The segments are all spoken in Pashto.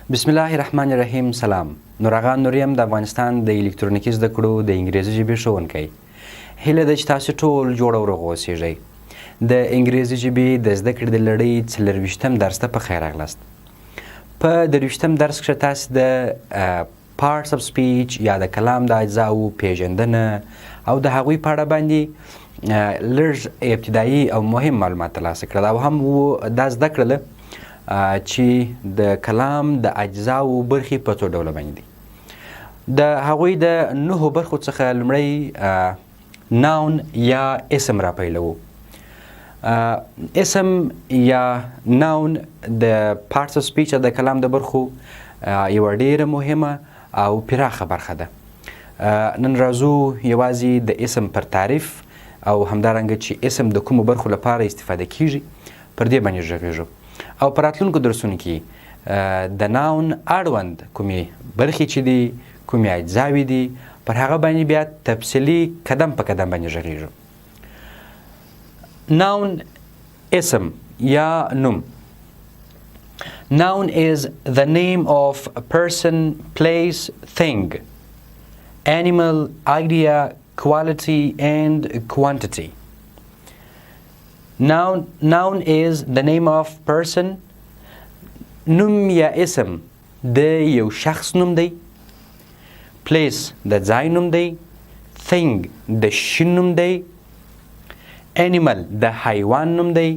بسم الله الرحمن الرحیم. سلام. نورغان نوریم د افغانستان د الکترونیکي زدکړو د انګریزي ژبې ښوونکی. هیله ده چې تاسو ټول جوړ او روغ اوسئ. د انګریزي ژبې د زدکړې د لړۍ 40 درس ته په خیر راغلاست. په 30 درس کې تاسو د parts of speech یا د کلام د اجزاوو پیژندنه او د هغوی په اړه باندې لږ ابتدایي او مهم معلومات ترلاسه کړل او هم دا زده کړل چې د کلام د اجزاو برخې په څو ډوله باندې دي. د هغوی د 9 برخو څخه لومړی ناون یا اسم را پیلوو. اسم یا ناون د parts of speech د کلام د برخو یوه ډیره مهمه او پراخه برخه ده. نن راځو یوازې د اسم پر تعریف او همدارنګه چې اسم د کومو برخو لپاره استفاده کیږي پر دې باندې غږیږو او په راتلونکو درسونو کې د ناون اړوند کومې برخې چې دي کومې اجزاوي دي پر هغه باندې بیا تفصیلي قدم په قدم باندې غږیږو. ناون اسم یا نوم. Noun is the name of a person, place, thing, animal, idea, quality, and quantity. Noun is the name of person. نوم یا اسم د یو شخص نوم دی. place د ځای نوم دی. thing د شي نوم دی. animal د حیوان نوم دی.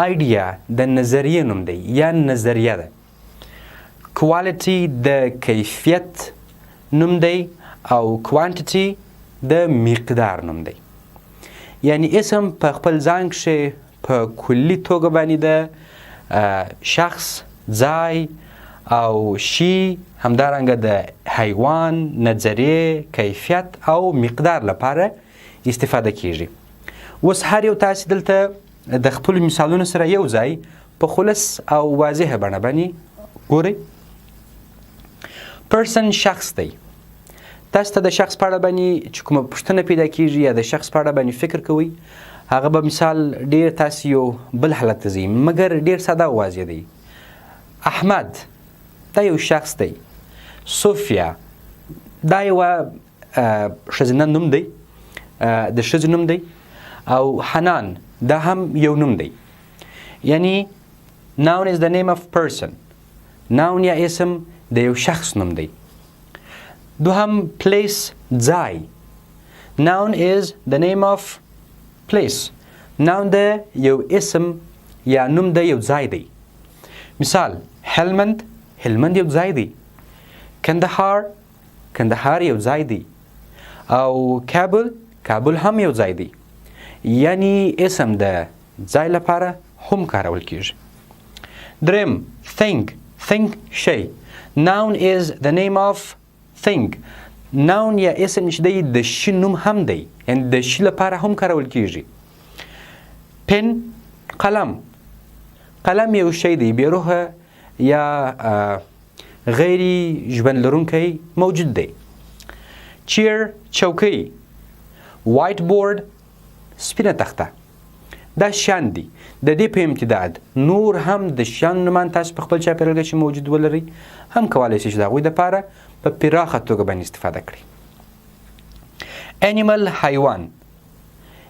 idea د نظریه نوم دی یا نظریه ده. quality د کیفیت نوم دی او quantity د مقدار نوم دی. یعنی اسم په خپل ځان کښې په کلي توګه باندې د شخص، ځای او شي، همدارنګه د حیوان، نظریې، کیفیت او مقدار لپاره استفاده کیږي. اوس هر یو تاسې دلته د خپلو مثالونو سره یو ځای په خلص او واضحه بڼه باندې ګورئ. پرسن شخص دی. تاسو ته د شخص په اړه باندې چې کومه پوښتنه پیدا کیږي یا د شخص په اړه باندې فکر کوئ، هغه به مثال ډیر تاسو یو بل حالت ته ځي مګر ډیر ساده او واضح دی. احمد دا یو شخص دی. صوفیا دا یوه ښځینه نوم دی، د ښځې نوم دی. او حنان دا هم یو نوم دی. یعنی noun is the name of person. noun یا اسم د یو شخص نوم دی. دوهم place ځای. noun is the name of place. noun د یو اسم یا نوم د یو ځای دی. مثال هلمند یو ځای دی. کندهار یو ځای دی. او کابل هم یو ځای دی. یعنی اسم د ځای لپاره هم کارول کیږي. دریم thing شی. noun is the name of thing. noun یا اسم چې دی د شي نوم هم دی، یعنی د شي لپاره هم کارول کیږي. پن قلم یو شی دی بې روحه یا غیري ژوند لرونکی موجود دی. چیر چوکۍ. وایټ بورډ سپینه تخته. دا شیان دي. د دې په امتداد نور هم د شیانو نومان تاسو په خپل چاپېریال کې چې موجود ولرئ هم کولی شئ چې د هغوی دپاره په پراخه توګه باندې استفاده کړئ. animal حیوان.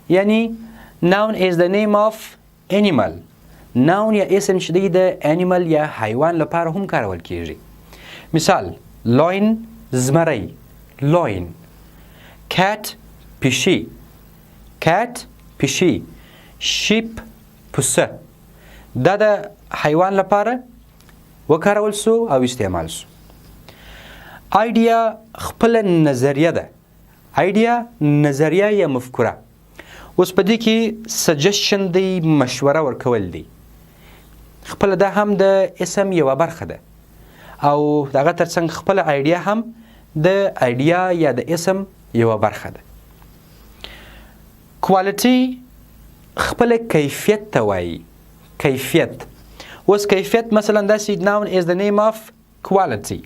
یعنی noun is the name of animal. noun یا اسم چې دی د animal یا حیوان لپاره هم کارول کیږي. مثال loin زمری. loin. cat پیشي. sheep پسه. دا د حیوان لپاره وکارول سو او استعمال سو. idea خپل نظریه ده. idea نظریه یا مفکوره. اوس په دې کې suggestion دی، مشوره ورکول دی. خپل دا هم د اسم یوه برخه ده او دغه ترڅنګ خپل idea هم د idea یا د اسم یوه برخه ده. quality خپل کیفیت ته وایي. کیفیت. اوس کیفیت مثلا داسې noun is the name of quality.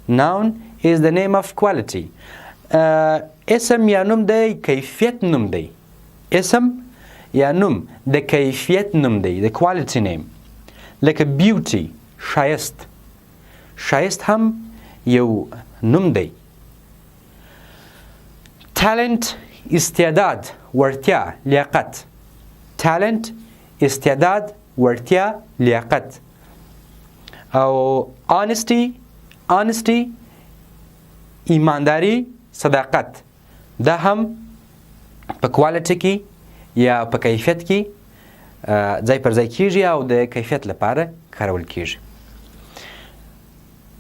noun is the name of quality. اسم یا نوم د کیفیت نوم دی. اسم یا نوم د کیفیت نوم دی. د quality name. لکه beauty ښایست. ښایست هم یو نوم دی. talent استعداد، وړتیا، لیاقت. talent استعداد، وړتیا، لیاقت. او honesty ایمانداری، صداقت. دا هم په کوالټي کې یا په کیفیت کې ځای پر ځای کیږي او د کیفیت لپاره کارول کیږي.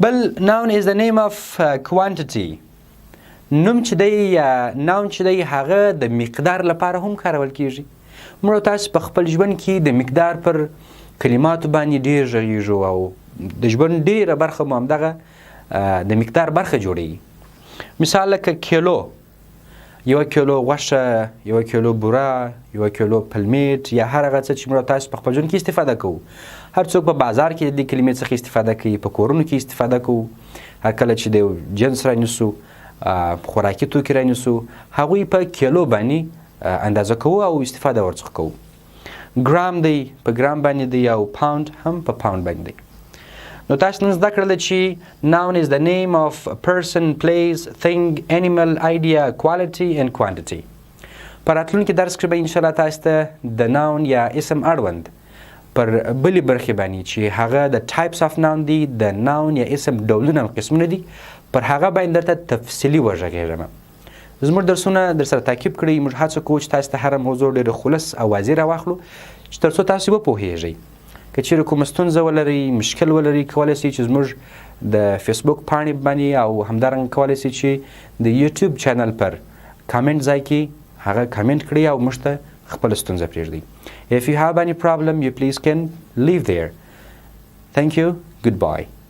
بل noun is the name of quantity. نوم چې دی یا noun چې دی هغه د مقدار لپاره هم کارول کیږي. موږ تاسو په خپل ژوند کې د مقدار پر کلماتو باندې ډیر غږیږو او د ژوند ډیره برخه مو همدغه د مقدار برخه جوړیږي. مثال لکه کیلو، 1 کیلو غوښه، 1 کیلو بوره، 1 کیلو پلمیټ یا هر هغه څه چې موږ تاسو په خپل ژوند کې استفاده کوو. هر څوک په بازار کې د دې کلمې څخه استفاده کوي، په کورونو کې استفاده کوو. هر کله چې د جنس رانیسو، خوراکي توکي رانیسو، هغوی په کیلو باندې اندازه کوو او استفاده ورڅخه کوو. ګرام دی، په ګرام باندې دی، او پاوند هم په پاوند باندې دی. نو تاسو نن زده کړل چې noun is the name of a person, place, thing, animal, idea, quality and quantity. په راتلونکي درس کې به انشاءالله تاسو ته د noun یا اسم اړوند پر بلې برخې باندې چې هغه د types of noun دي، د noun یا اسم ډولونه او قسمونه دي، پر هغه باندې درته تفصیلي وغږېږم. زموږ درسونه در سره تعقیب کړئ. موږ هڅه کوو چې تاسو ته هره موضوع ډېره خلص او واضح راواخلو چې تر څو تاسو وپوهیږئ. که چیرې کومه ستونزه ولرئ، مشکل ولرئ، کولی شئ چې زموږ د فیسبوک پاڼې باندې او همدارنګه کولی شئ چې د یوټیوب چینل پر کامنټ ځای کې هغه کامنټ کړئ او موږ ته خپله ستونزه پرېږدئ. If you have any problem, you please can leave there. Thank you. Goodbye.